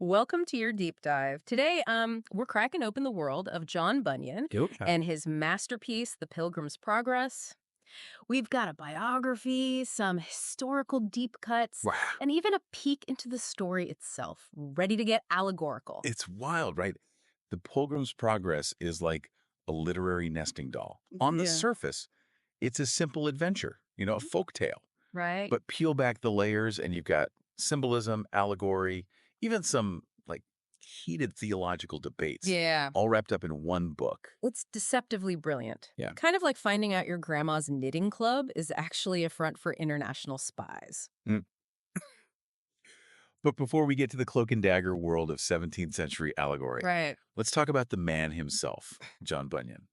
Welcome to your deep dive. Today, we're cracking open the world of John Bunyan Okay. and his masterpiece, The Pilgrim's Progress. We've got a biography, some historical deep cuts, Wow. and even a peek into the story itself, ready to get allegorical. It's wild, right? The Pilgrim's Progress is like a literary nesting doll. On the Yeah. surface, it's a simple adventure, a folk tale. Right? But peel back the layers and you've got symbolism, allegory, even some like heated theological debates, Yeah. all wrapped up in one book. It's deceptively brilliant. Yeah. Kind of like finding out your grandma's knitting club is actually a front for international spies. Mm. But before we get to the cloak and dagger world of 17th century allegory, Right. let's talk about the man himself, John Bunyan.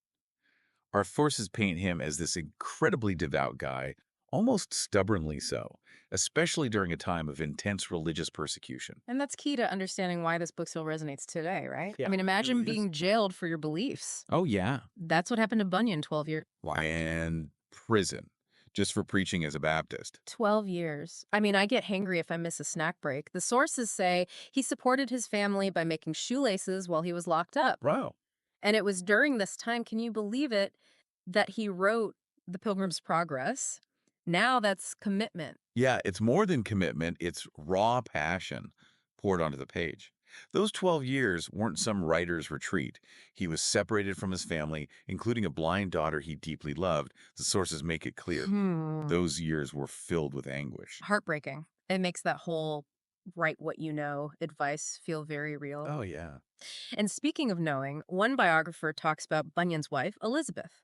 Our sources paint him as this incredibly devout guy, almost stubbornly so, especially during a time of intense religious persecution. And that's key to understanding why this book still resonates today, right? I Yeah, mean, it imagine really is. being jailed for your beliefs. Oh, yeah. That's what happened to Bunyan 12 years. And prison, just for preaching as a Baptist. 12 years. I mean, I get hangry if I miss a snack break. The sources say he supported his family by making shoelaces while he was locked up. Wow. And it was during this time, can you believe it, that he wrote The Pilgrim's Progress? Now that's commitment. Yeah, it's more than commitment, it's raw passion poured onto the page. Those 12 years weren't some writer's retreat. He was separated from his family, including a blind daughter he deeply loved. The sources make it clear. Those years were filled with anguish. Heartbreaking. It makes that whole write what you know advice feel very real. Oh, yeah. And speaking of knowing, one biographer talks about Bunyan's wife, Elizabeth.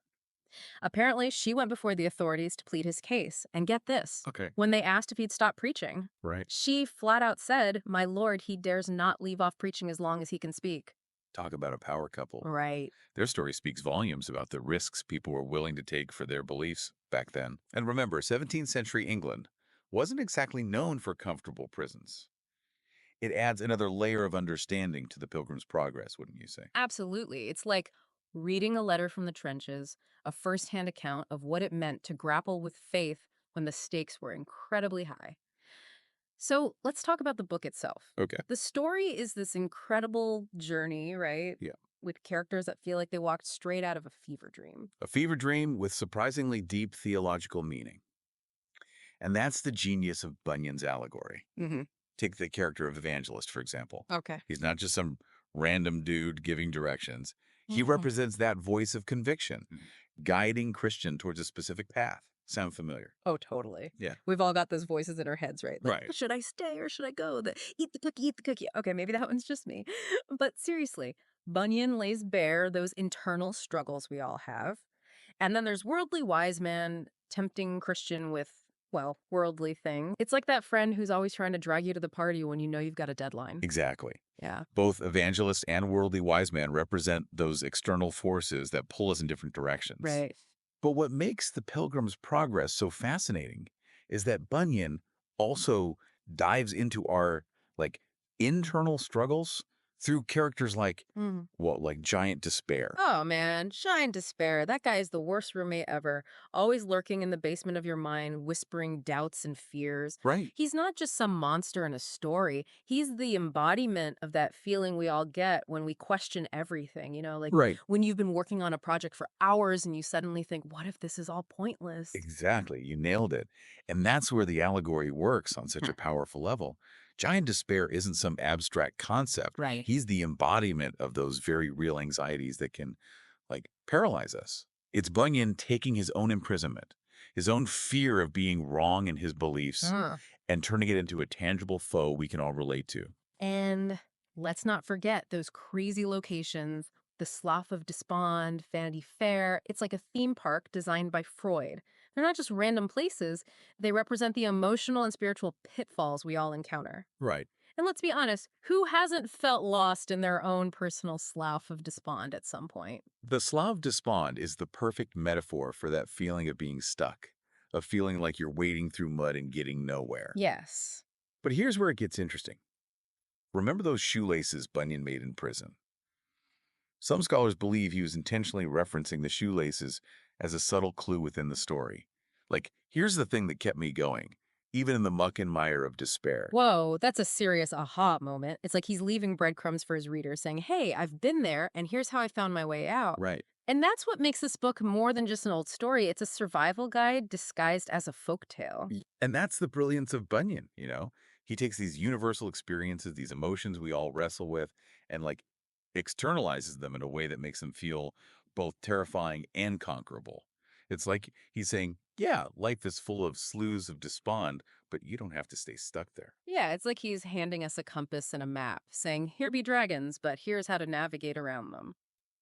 Apparently, she went before the authorities to plead his case. And get this, Okay. when they asked if he'd stop preaching, Right. she flat out said, "My lord, he dares not leave off preaching as long as he can speak." Talk about a power couple. Right. Their story speaks volumes about the risks people were willing to take for their beliefs back then. And remember, 17th century England wasn't exactly known for comfortable prisons. It adds another layer of understanding to the Pilgrim's Progress, wouldn't you say? Absolutely. It's like reading a letter from the trenches, a firsthand account of what it meant to grapple with faith when the stakes were incredibly high. So let's talk about the book itself. Okay. The story is this incredible journey, right? Yeah. With characters that feel like they walked straight out of a fever dream. A fever dream with surprisingly deep theological meaning. And that's the genius of Bunyan's allegory. Mm-hmm. Take the character of Evangelist, for example. Okay. He's not just some random dude giving directions. He Mhm. represents that voice of conviction, guiding Christian towards a specific path. Sound familiar? Oh, totally. Yeah. We've all got those voices in our heads, right? Like, Right. should I stay or should I go? The eat the cookie, eat the cookie. Okay, maybe that one's just me. But seriously, Bunyan lays bare those internal struggles we all have. And then there's worldly wise man tempting Christian with, well, worldly thing. It's like that friend who's always trying to drag you to the party when you know you've got a deadline. Exactly. Yeah. Both evangelist and worldly wise man represent those external forces that pull us in different directions. Right. But what makes the Pilgrim's Progress so fascinating is that Bunyan also dives into our like internal struggles through characters like, Mhm. well, like giant despair. Oh man, shine despair. That guy is the worst roommate ever. Always lurking in the basement of your mind, whispering doubts and fears. Right. He's not just some monster in a story. He's the embodiment of that feeling we all get when we question everything, like Right. when you've been working on a project for hours and you suddenly think, what if this is all pointless? Exactly. You nailed it. And that's where the allegory works on such a powerful level. Giant despair isn't some abstract concept. Right. He's the embodiment of those very real anxieties that can like paralyze us. It's Bunyan taking his own imprisonment, his own fear of being wrong in his beliefs, and turning it into a tangible foe we can all relate to. And let's not forget those crazy locations, the Slough of Despond, Vanity Fair. It's like a theme park designed by Freud. They're not just random places, they represent the emotional and spiritual pitfalls we all encounter. Right. And let's be honest, who hasn't felt lost in their own personal Slough of Despond at some point? The Slough Despond is the perfect metaphor for that feeling of being stuck, of feeling like you're wading through mud and getting nowhere. Yes. But here's where it gets interesting. Remember those shoelaces Bunyan made in prison? Some scholars believe he was intentionally referencing the shoelaces as a subtle clue within the story. Like, here's the thing that kept me going. even in the muck and mire of despair. Whoa, that's a serious aha moment. It's like he's leaving breadcrumbs for his readers, saying, hey, I've been there, and here's how I found my way out. Right. And that's what makes this book more than just an old story. It's a survival guide disguised as a folktale. And that's the brilliance of Bunyan, you know? He takes these universal experiences, these emotions we all wrestle with, and like externalizes them in a way that makes them feel both terrifying and conquerable. It's like he's saying, yeah, life is full of sloughs of despond, but you don't have to stay stuck there. Yeah, it's like he's handing us a compass and a map, saying, here be dragons, but here's how to navigate around them.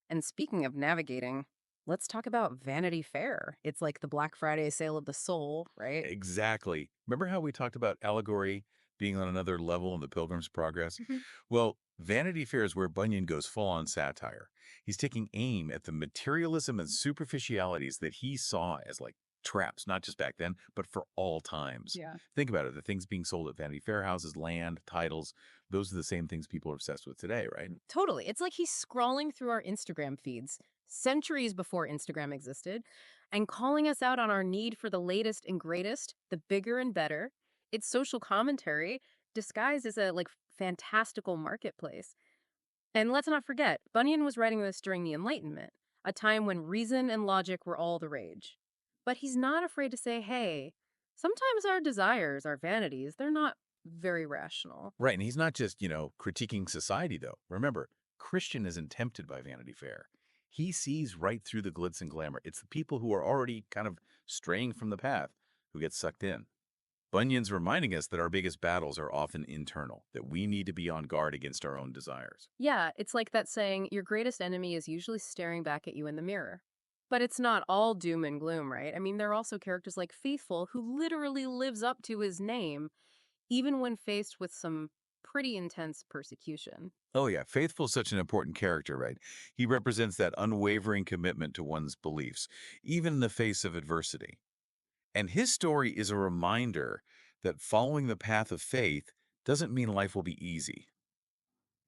And speaking of navigating, let's talk about Vanity Fair. It's like the Black Friday sale of the soul, right? Exactly. Remember how we talked about allegory being on another level in the Pilgrim's Progress? Mhm. Well, Vanity Fair is where Bunyan goes full on satire. He's taking aim at the materialism and superficialities that he saw as like traps, not just back then, but for all times. Yeah. Think about it. The things being sold at Vanity Fair houses, land, titles, those are the same things people are obsessed with today, right? Totally. It's like he's scrolling through our Instagram feeds centuries before Instagram existed and calling us out on our need for the latest and greatest, the bigger and better. It's social commentary disguised as a fantastical marketplace. And let's not forget, Bunyan was writing this during the Enlightenment, a time when reason and logic were all the rage. But he's not afraid to say, hey, sometimes our desires, our vanities, they're not very rational. Right, and he's not just, critiquing society, though. Remember, Christian isn't tempted by Vanity Fair. He sees right through the glitz and glamour. It's the people who are already kind of straying from the path who get sucked in. Bunyan's reminding us that our biggest battles are often internal, that we need to be on guard against our own desires. Yeah, it's like that saying, your greatest enemy is usually staring back at you in the mirror. But it's not all doom and gloom, right? I mean, there are also characters like Faithful, who literally lives up to his name, even when faced with some pretty intense persecution. Oh, yeah, Faithful is such an important character, right? He represents that unwavering commitment to one's beliefs, even in the face of adversity. And his story is a reminder that following the path of faith doesn't mean life will be easy.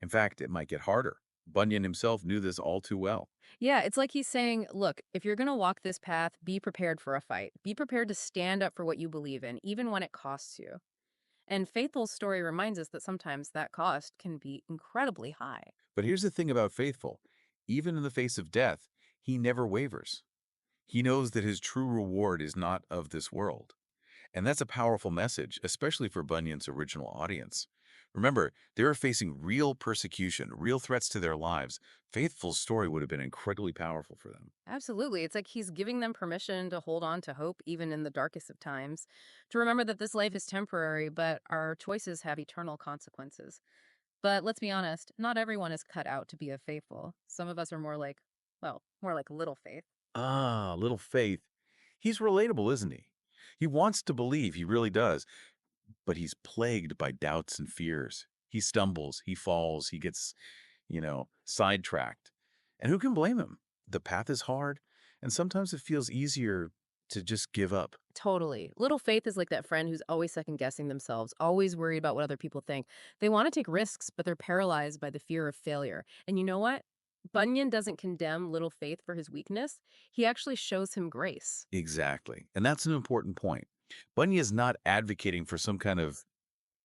In fact, it might get harder. Bunyan himself knew this all too well. Yeah, it's like he's saying, look, if you're going to walk this path, be prepared for a fight. Be prepared to stand up for what you believe in, even when it costs you. And Faithful's story reminds us that sometimes that cost can be incredibly high. But here's the thing about Faithful. Even in the face of death, he never wavers. He knows that his true reward is not of this world. And that's a powerful message, especially for Bunyan's original audience. Remember, they were facing real persecution, real threats to their lives. Faithful's story would have been incredibly powerful for them. Absolutely. It's like he's giving them permission to hold on to hope even in the darkest of times, to remember that this life is temporary, but our choices have eternal consequences. But let's be honest, not everyone is cut out to be a faithful. Some of us are more like little faith. Ah, little Faith. He's relatable, isn't he? He wants to believe, he really does, but he's plagued by doubts and fears. He stumbles, he falls, he gets, sidetracked. And who can blame him? The path is hard, and sometimes it feels easier to just give up. Totally. Little faith is like that friend who's always second guessing themselves, always worried about what other people think. They want to take risks, but they're paralyzed by the fear of failure. And you know what? Bunyan doesn't condemn little faith for his weakness. He actually shows him grace. Exactly. And that's an important point. Bunyan is not advocating for some kind of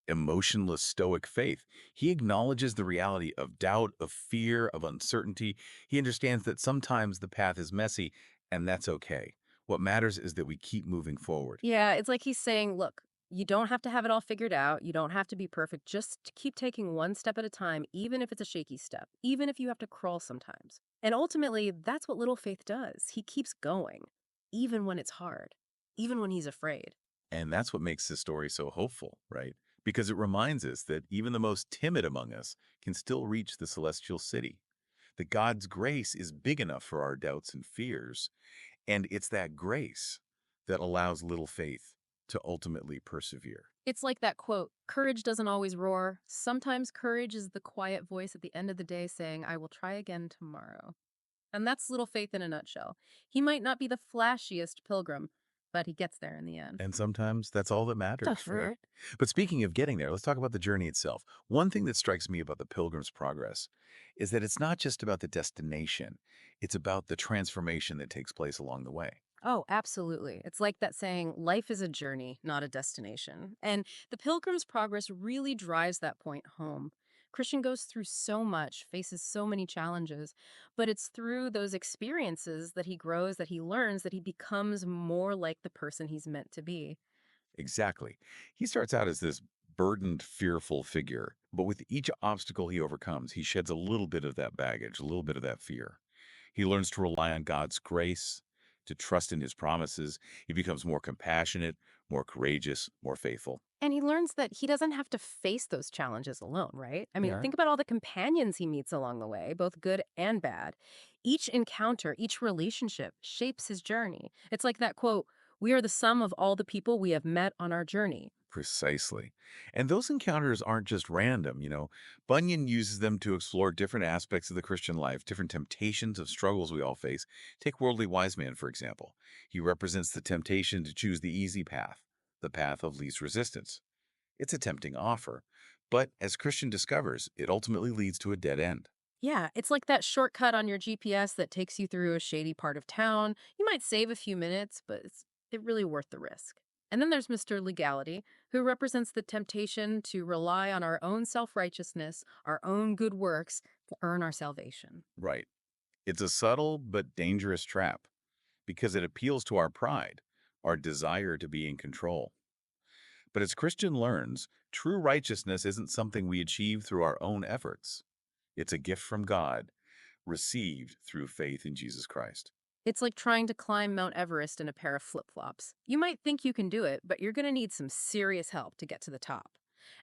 emotionless stoic faith. He acknowledges the reality of doubt, of fear, of uncertainty. He understands that sometimes the path is messy, and that's okay. What matters is that we keep moving forward. Yeah, it's like he's saying, look, you don't have to have it all figured out. You don't have to be perfect. Just keep taking one step at a time, even if it's a shaky step, even if you have to crawl sometimes. And ultimately, that's what little faith does. He keeps going, even when it's hard, even when he's afraid. And that's what makes this story so hopeful, right? Because it reminds us that even the most timid among us can still reach the celestial city. That God's grace is big enough for our doubts and fears, and it's that grace that allows little faith to ultimately persevere. It's like that quote, courage doesn't always roar. Sometimes courage is the quiet voice at the end of the day saying, I will try again tomorrow. And that's little faith in a nutshell. He might not be the flashiest pilgrim, but he gets there in the end. And sometimes that's all that matters, That's right? right. But speaking of getting there, let's talk about the journey itself. One thing that strikes me about the Pilgrim's Progress is that it's not just about the destination, it's about the transformation that takes place along the way. Oh, absolutely. It's like that saying, life is a journey, not a destination. And the Pilgrim's Progress really drives that point home. Christian goes through so much, faces so many challenges, but it's through those experiences that he grows, that he learns, that he becomes more like the person he's meant to be. Exactly. He starts out as this burdened, fearful figure, but with each obstacle he overcomes, he sheds a little bit of that baggage, a little bit of that fear. He learns to rely on God's grace, to trust in his promises. He becomes more compassionate, more courageous, more faithful. And he learns that he doesn't have to face those challenges alone, right? I mean, Yeah. think about all the companions he meets along the way, both good and bad. Each encounter, each relationship shapes his journey. It's like that quote, "We are the sum of all the people we have met on our journey." Precisely. And those encounters aren't just random. Bunyan uses them to explore different aspects of the Christian life, different temptations of struggles we all face. Take Worldly Wise Man, for example. He represents the temptation to choose the easy path, the path of least resistance. It's a tempting offer, but as Christian discovers, it ultimately leads to a dead end. Yeah, it's like that shortcut on your GPS that takes you through a shady part of town. You might save a few minutes, but it really worth the risk. And then there's Mr. Legality, who represents the temptation to rely on our own self righteousness, our own good works to earn our salvation. Right. It's a subtle but dangerous trap because it appeals to our pride, our desire to be in control. But as Christian learns, true righteousness isn't something we achieve through our own efforts. It's a gift from God, received through faith in Jesus Christ. It's like trying to climb Mount Everest in a pair of flip flops. You might think you can do it, but you're going to need some serious help to get to the top.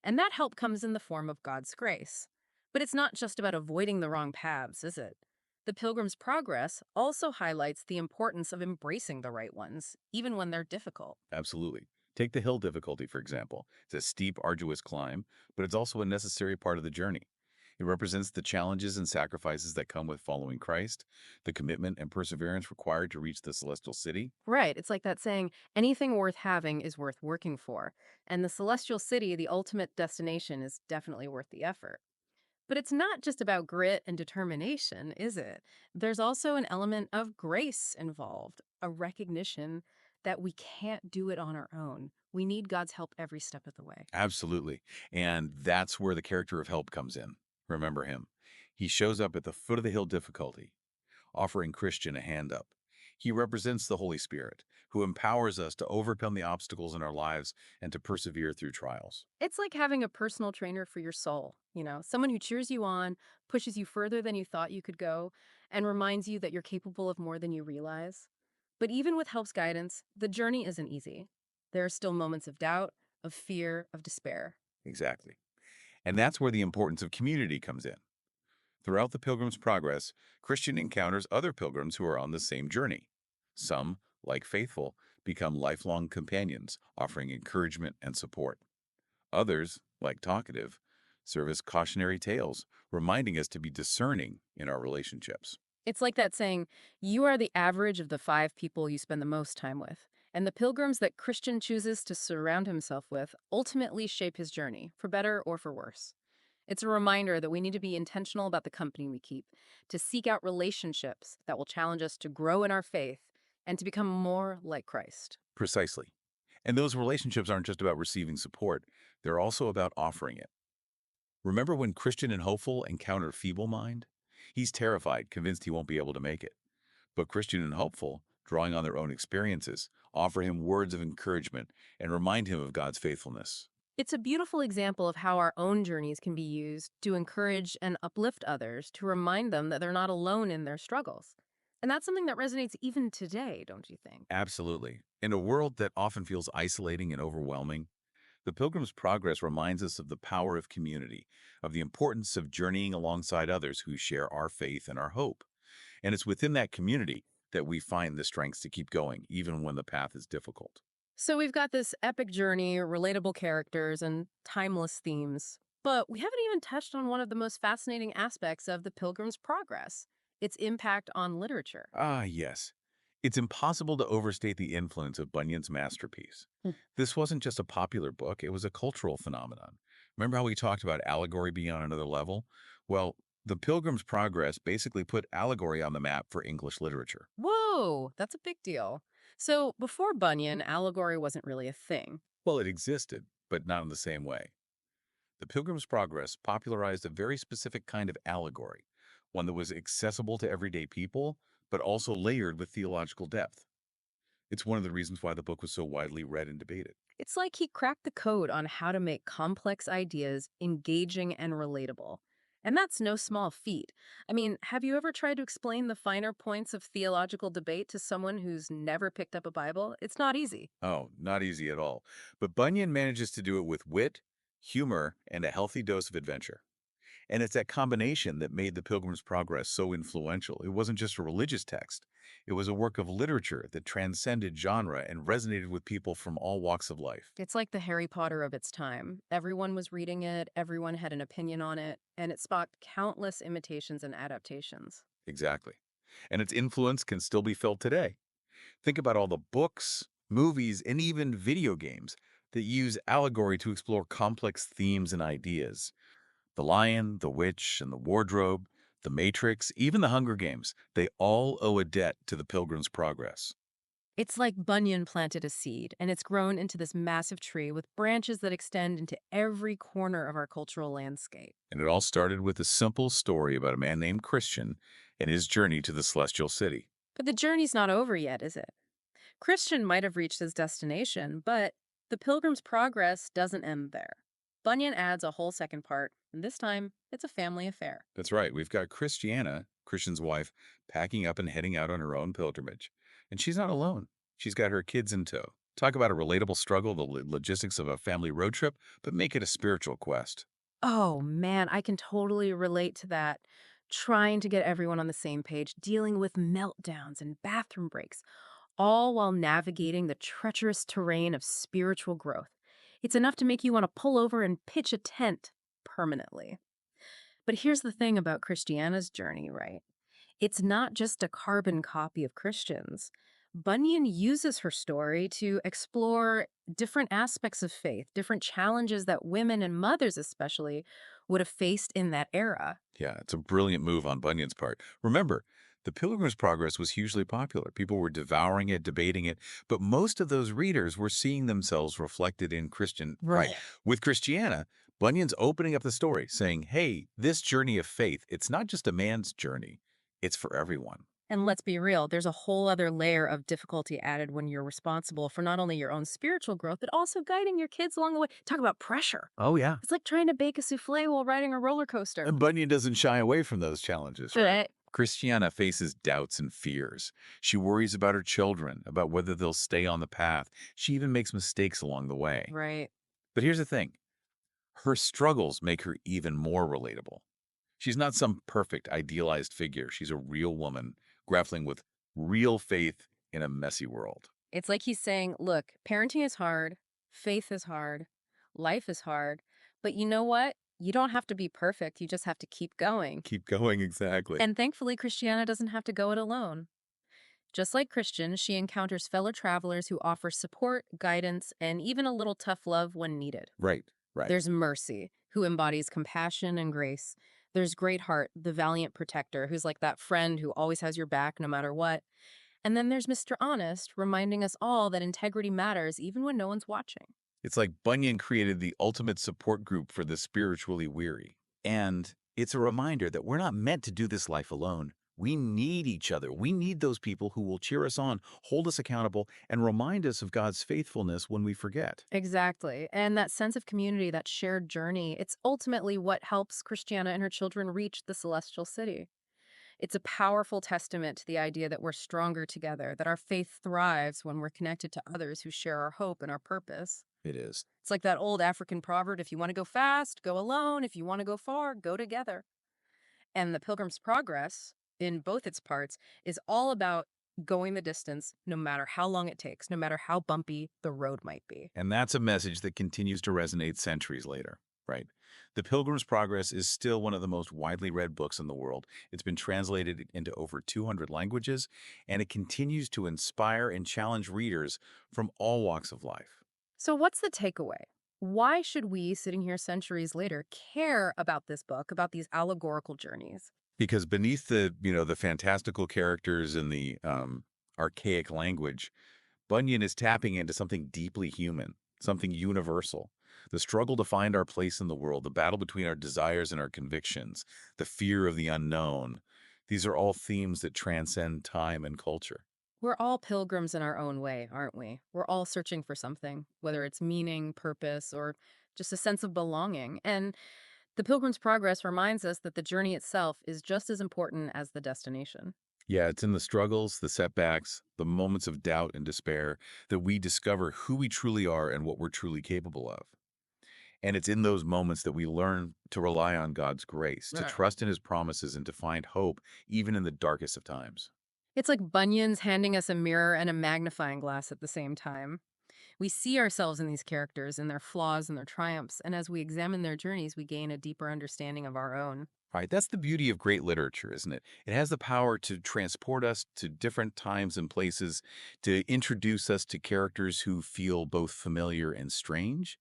And that help comes in the form of God's grace. But it's not just about avoiding the wrong paths, is it? The Pilgrim's Progress also highlights the importance of embracing the right ones, even when they're difficult. Absolutely. Take the hill difficulty, for example. It's a steep, arduous climb, but it's also a necessary part of the journey. It represents the challenges and sacrifices that come with following Christ, the commitment and perseverance required to reach the celestial city. Right. It's like that saying, anything worth having is worth working for. And the celestial city, the ultimate destination, is definitely worth the effort. But it's not just about grit and determination, is it? There's also an element of grace involved, a recognition that we can't do it on our own. We need God's help every step of the way. Absolutely. And that's where the character of help comes in. Remember him. He shows up at the foot of the hill difficulty, offering Christian a hand up. He represents the Holy Spirit, who empowers us to overcome the obstacles in our lives and to persevere through trials. It's like having a personal trainer for your soul, someone who cheers you on, pushes you further than you thought you could go, and reminds you that you're capable of more than you realize. But even with help's guidance, the journey isn't easy. There are still moments of doubt, of fear, of despair. Exactly. And that's where the importance of community comes in. Throughout the Pilgrim's Progress, Christian encounters other pilgrims who are on the same journey. Some, like Faithful, become lifelong companions, offering encouragement and support. Others, like Talkative, serve as cautionary tales, reminding us to be discerning in our relationships. It's like that saying, you are the average of the 5 people you spend the most time with. And the pilgrims that Christian chooses to surround himself with ultimately shape his journey, for better or for worse. It's a reminder that we need to be intentional about the company we keep, to seek out relationships that will challenge us to grow in our faith and to become more like Christ. Precisely. And those relationships aren't just about receiving support, they're also about offering it. Remember when Christian and Hopeful encounter Feeble Mind? He's terrified, convinced he won't be able to make it. But Christian and Hopeful, drawing on their own experiences, offer him words of encouragement and remind him of God's faithfulness. It's a beautiful example of how our own journeys can be used to encourage and uplift others, to remind them that they're not alone in their struggles. And that's something that resonates even today, don't you think? Absolutely. In a world that often feels isolating and overwhelming, the Pilgrim's Progress reminds us of the power of community, of the importance of journeying alongside others who share our faith and our hope. And it's within that community that we find the strength to keep going, even when the path is difficult. So we've got this epic journey, relatable characters, and timeless themes. But we haven't even touched on one of the most fascinating aspects of The Pilgrim's Progress, its impact on literature. Ah, yes. It's impossible to overstate the influence of Bunyan's masterpiece. Hmm. This wasn't just a popular book, it was a cultural phenomenon. Remember how we talked about allegory being on another level? Well, The Pilgrim's Progress basically put allegory on the map for English literature. Whoa, that's a big deal. So before Bunyan, allegory wasn't really a thing. Well, it existed, but not in the same way. The Pilgrim's Progress popularized a very specific kind of allegory, one that was accessible to everyday people, but also layered with theological depth. It's one of the reasons why the book was so widely read and debated. It's like he cracked the code on how to make complex ideas engaging and relatable. And that's no small feat. I mean, have you ever tried to explain the finer points of theological debate to someone who's never picked up a Bible? It's not easy. Oh, not easy at all. But Bunyan manages to do it with wit, humor, and a healthy dose of adventure. And it's that combination that made The Pilgrim's Progress so influential. It wasn't just a religious text. It was a work of literature that transcended genre and resonated with people from all walks of life. It's like the Harry Potter of its time. Everyone was reading it, everyone had an opinion on it, and it sparked countless imitations and adaptations. Exactly. And its influence can still be felt today. Think about all the books, movies, and even video games that use allegory to explore complex themes and ideas. The Lion, the Witch, and the Wardrobe, the Matrix, even the Hunger Games, they all owe a debt to the Pilgrim's Progress. It's like Bunyan planted a seed, and it's grown into this massive tree with branches that extend into every corner of our cultural landscape. And it all started with a simple story about a man named Christian and his journey to the celestial city. But the journey's not over yet, is it? Christian might have reached his destination, but the Pilgrim's Progress doesn't end there. Bunyan adds a whole second part, and this time it's a family affair. That's right. We've got Christiana, Christian's wife, packing up and heading out on her own pilgrimage. And she's not alone. She's got her kids in tow. Talk about a relatable struggle, the logistics of a family road trip, but make it a spiritual quest. Oh man, I can totally relate to that. Trying to get everyone on the same page, dealing with meltdowns and bathroom breaks, all while navigating the treacherous terrain of spiritual growth. It's enough to make you want to pull over and pitch a tent permanently. But here's the thing about Christiana's journey, right? It's not just a carbon copy of Christian's. Bunyan uses her story to explore different aspects of faith, different challenges that women and mothers, especially, would have faced in that era. Yeah, it's a brilliant move on Bunyan's part. Remember, The Pilgrim's Progress was hugely popular. People were devouring it, debating it, but most of those readers were seeing themselves reflected in Christian. Right. Right. With Christiana, Bunyan's opening up the story, saying, hey, this journey of faith, it's not just a man's journey, it's for everyone. And let's be real, there's a whole other layer of difficulty added when you're responsible for not only your own spiritual growth, but also guiding your kids along the way. Talk about pressure. Oh, yeah. It's like trying to bake a souffle while riding a roller coaster. And Bunyan doesn't shy away from those challenges. Right. Christiana faces doubts and fears. She worries about her children, about whether they'll stay on the path. She even makes mistakes along the way. Right. But here's the thing. Her struggles make her even more relatable. She's not some perfect, idealized figure. She's a real woman grappling with real faith in a messy world. It's like he's saying, look, parenting is hard, faith is hard, life is hard, but you know what? You don't have to be perfect. You just have to keep going. Keep going, exactly. And thankfully, Christiana doesn't have to go it alone. Just like Christian, she encounters fellow travelers who offer support, guidance, and even a little tough love when needed. Right, right. There's Mercy, who embodies compassion and grace. There's Greatheart, the valiant protector, who's like that friend who always has your back no matter what. And then there's Mr. Honest, reminding us all that integrity matters even when no one's watching. It's like Bunyan created the ultimate support group for the spiritually weary. And it's a reminder that we're not meant to do this life alone. We need each other. We need those people who will cheer us on, hold us accountable, and remind us of God's faithfulness when we forget. Exactly. And that sense of community, that shared journey, it's ultimately what helps Christiana and her children reach the celestial city. It's a powerful testament to the idea that we're stronger together, that our faith thrives when we're connected to others who share our hope and our purpose. It is. It's like that old African proverb, if you want to go fast, go alone. If you want to go far, go together. And the Pilgrim's Progress, in both its parts, is all about going the distance, no matter how long it takes, no matter how bumpy the road might be. And that's a message that continues to resonate centuries later, right? The Pilgrim's Progress is still one of the most widely read books in the world. It's been translated into over 200 languages, and it continues to inspire and challenge readers from all walks of life. So, what's the takeaway? Why should we, sitting here centuries later, care about this book, about these allegorical journeys? Because beneath the fantastical characters and the archaic language, Bunyan is tapping into something deeply human, something universal. The struggle to find our place in the world, the battle between our desires and our convictions, the fear of the unknown. These are all themes that transcend time and culture. We're all pilgrims in our own way, aren't we? We're all searching for something, whether it's meaning, purpose, or just a sense of belonging. And the Pilgrim's Progress reminds us that the journey itself is just as important as the destination. Yeah, it's in the struggles, the setbacks, the moments of doubt and despair that we discover who we truly are and what we're truly capable of. And it's in those moments that we learn to rely on God's grace, to Yeah. trust in his promises, and to find hope even in the darkest of times. It's like Bunyan's handing us a mirror and a magnifying glass at the same time. We see ourselves in these characters and their flaws and their triumphs, and as we examine their journeys, we gain a deeper understanding of our own. Right, that's the beauty of great literature, isn't it? It has the power to transport us to different times and places, to introduce us to characters who feel both familiar and strange,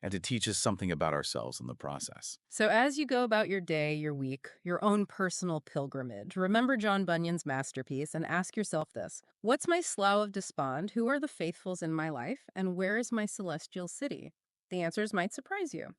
and to teach us something about ourselves in the process. So, as you go about your day, your week, your own personal pilgrimage, remember John Bunyan's masterpiece and ask yourself this: what's my slough of despond? Who are the faithfuls in my life? And where is my celestial city? The answers might surprise you.